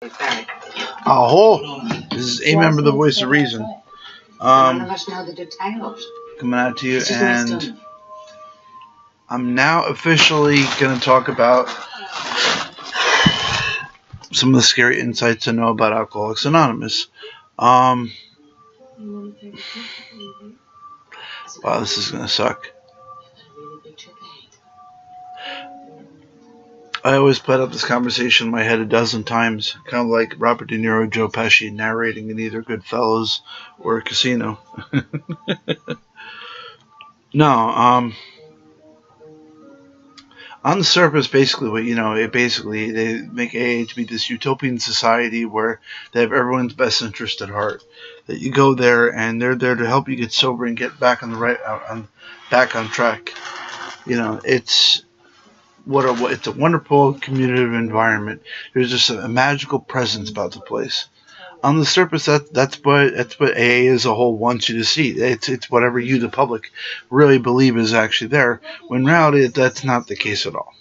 Oh, this is a member of the Voice of Reason. Coming out to you, and I'm now officially going to talk about some of the scary insights I know about Alcoholics Anonymous. Wow, this is going to suck. I always played up this conversation in my head a dozen times, kind of like Robert De Niro, Joe Pesci narrating in either Goodfellas or Casino. No, on the surface, basically, they make AA to be this utopian society where they have everyone's best interest at heart. That you go there and they're there to help you get sober and get back on the back on track. It's a wonderful community environment. There's just a magical presence about the place. On the surface, that's what AA as a whole wants you to see. It's whatever you, the public, really believe is actually there. When in reality, that's not the case at all.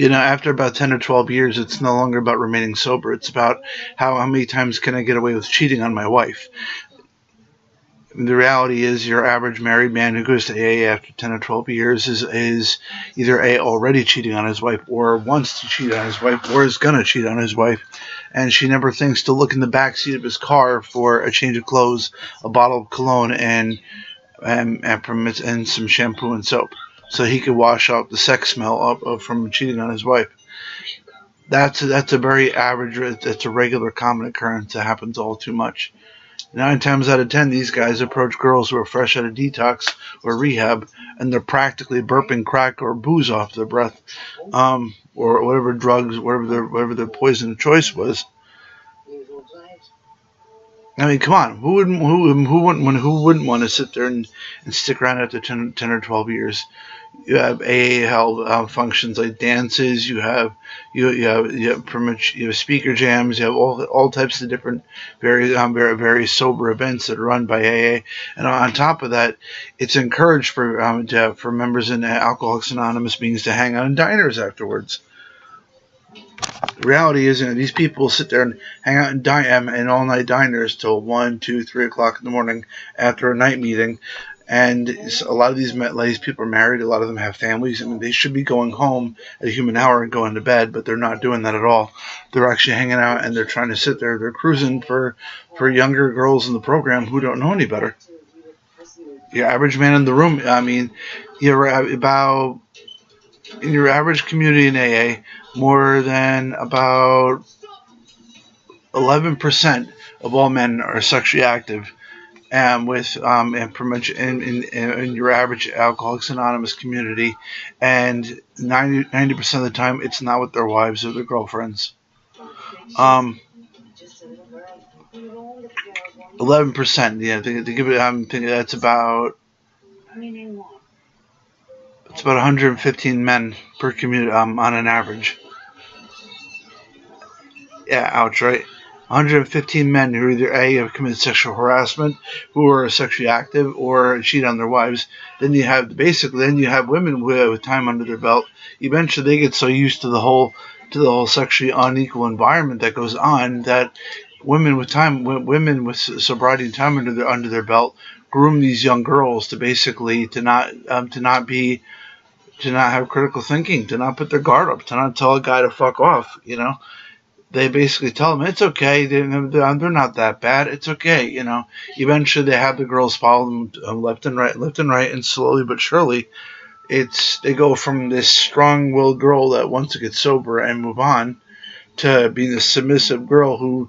After about 10 or 12 years, it's no longer about remaining sober. It's about how many times can I get away with cheating on my wife. The reality is your average married man who goes to AA after 10 or 12 years is either already cheating on his wife or wants to cheat on his wife or is going to cheat on his wife, and she never thinks to look in the back seat of his car for a change of clothes, a bottle of cologne, and some shampoo and soap so he could wash out the sex smell from cheating on his wife. That's a very average, that's a regular common occurrence that happens all too much. 9 times out of 10, these guys approach girls who are fresh out of detox or rehab, and they're practically burping crack or booze off their breath, or whatever drugs, whatever their poison of choice was. I mean, come on, who wouldn't want to sit there and stick around after 10 or 12 years? You have AA held functions like dances. You have speaker jams. You have all types of different very sober events that are run by AA. And on top of that, it's encouraged for members in Alcoholics Anonymous meetings to hang out in diners afterwards. The reality is, these people sit there and hang out in all-night diners till 1, 2, 3 o'clock in the morning after a night meeting. And a lot of these people are married. A lot of them have families. I mean, they should be going home at a human hour and going to bed, but they're not doing that at all. They're actually hanging out, and they're trying to sit there. They're cruising for younger girls in the program who don't know any better. Your average man in the room, I mean, in your average community in AA, more than about 11% of all men are sexually active. And in your average Alcoholics Anonymous community, and 90% of the time, it's not with their wives or their girlfriends. 11%. Yeah, I'm thinking that's about 115 men per community on an average. Yeah, ouch, right? 115 men who either have committed sexual harassment, who are sexually active, or cheat on their wives. Then you have women who have time under their belt. Eventually, they get so used to the whole sexually unequal environment that goes on that women with sobriety and time under their belt groom these young girls to not have critical thinking, to not put their guard up, to not tell a guy to fuck off. They basically tell them it's okay. They're not that bad. It's okay. Eventually they have the girls follow them left and right, and slowly but surely, they go from this strong-willed girl that wants to get sober and move on to being this submissive girl who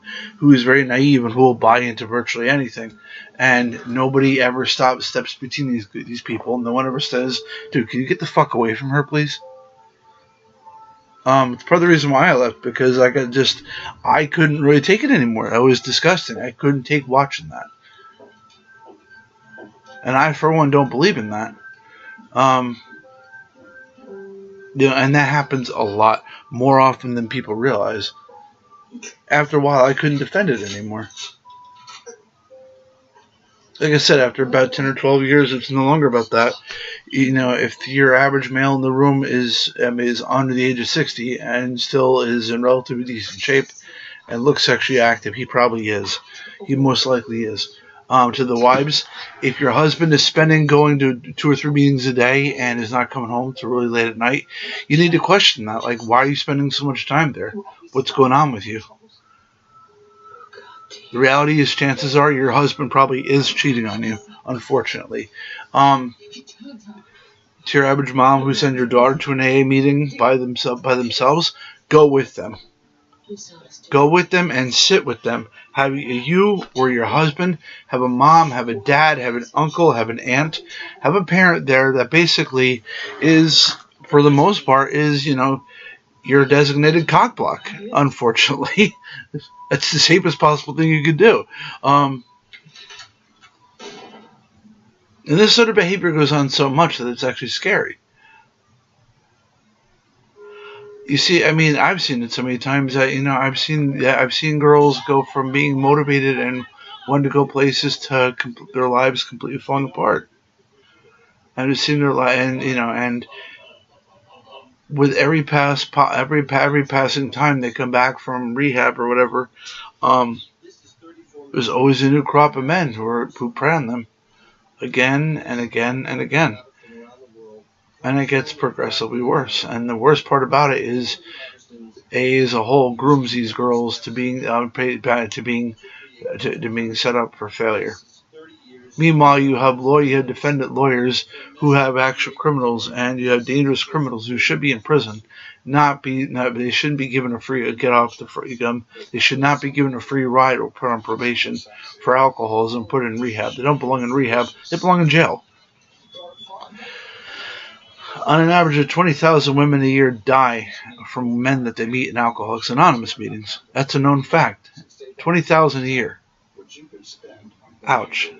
is very naive and who will buy into virtually anything. And nobody ever steps between these people. No one ever says, "Dude, can you get the fuck away from her, please?" It's part of the reason why I left, because I couldn't really take it anymore. It was disgusting. I couldn't take watching that. And I, for one, don't believe in that. And that happens a lot, more often than people realize. After a while, I couldn't defend it anymore. like I said, after about 10 or 12 years, it's no longer about that. You know, if your average male in the room is under the age of 60 and still is in relatively decent shape and looks sexually active, he probably is. He most likely is. To the wives, if your husband is spending going to 2 or 3 meetings a day and is not coming home till really late at night, you need to question that. Like, why are you spending so much time there? What's going on with you? The reality is, chances are your husband probably is cheating on you, unfortunately. Um, to your average mom who sends your daughter to an AA meeting by themselves, go with them. Go with them and sit with them. Have you or your husband, have a mom, have a dad, have an uncle, have an aunt, have a parent there that basically is, for the most part, is, your designated cock block, unfortunately. That's the safest possible thing you could do. And this sort of behavior goes on so much that it's actually scary. You see, I mean, I've seen it so many times that I've seen girls go from being motivated and wanting to go places to their lives completely falling apart. I've just seen their life, and with every passing time they come back from rehab or whatever, um, there's always a new crop of men who prey on them again and again and again, and it gets progressively worse. And the worst part about it is, A as a whole grooms these girls to being to being set up for failure. Meanwhile, you have defendant lawyers who have actual criminals, and you have dangerous criminals who should be in prison. They shouldn't be given a free get off the free They should not be given a free ride or put on probation for alcoholism, put in rehab. They don't belong in rehab. They belong in jail. On an average of 20,000 women a year die from men that they meet in Alcoholics Anonymous meetings. That's a known fact. 20,000 a year. Ouch.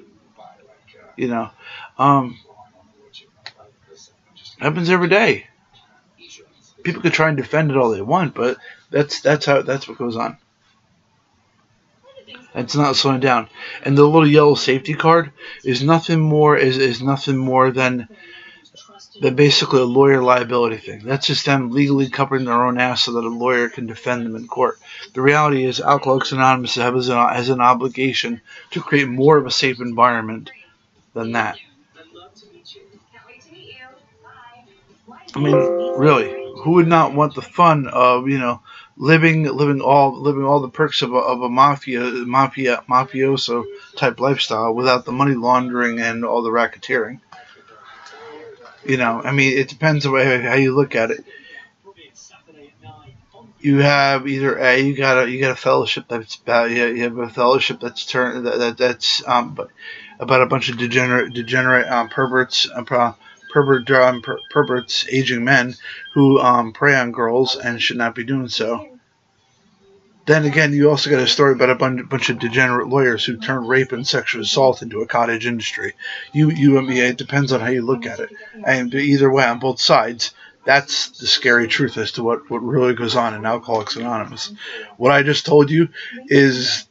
You know, happens every day. People could try and defend it all they want, but that's what goes on. It's not slowing down. And the little yellow safety card is nothing more than basically a lawyer liability thing. That's just them legally covering their own ass so that a lawyer can defend them in court. The reality is, Alcoholics Anonymous has an obligation to create more of a safe environment than that. I mean, really, who would not want the fun of living all the perks of a mafioso type lifestyle without the money laundering and all the racketeering? I mean, it depends on how you look at it. You have either you got a fellowship that's about you have a fellowship that's but about a bunch of degenerate perverts, aging men who prey on girls and should not be doing so. Then again, you also got a story about a bunch of degenerate lawyers who turn rape and sexual assault into a cottage industry. I mean, it depends on how you look at it. And either way, on both sides, that's the scary truth as to what really goes on in Alcoholics Anonymous. What I just told you is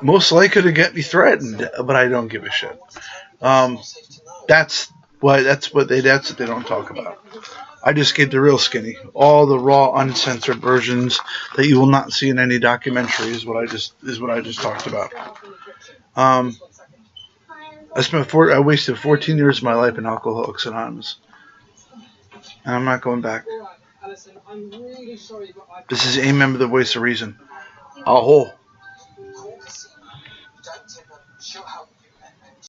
most likely to get me threatened, but I don't give a shit. That's what they don't talk about. I just gave the real skinny, all the raw, uncensored versions that you will not see in any documentary is what I just talked about. I wasted 14 years of my life in Alcoholics Anonymous, and I'm not going back. This is a member of the Voice of Reason. Aho.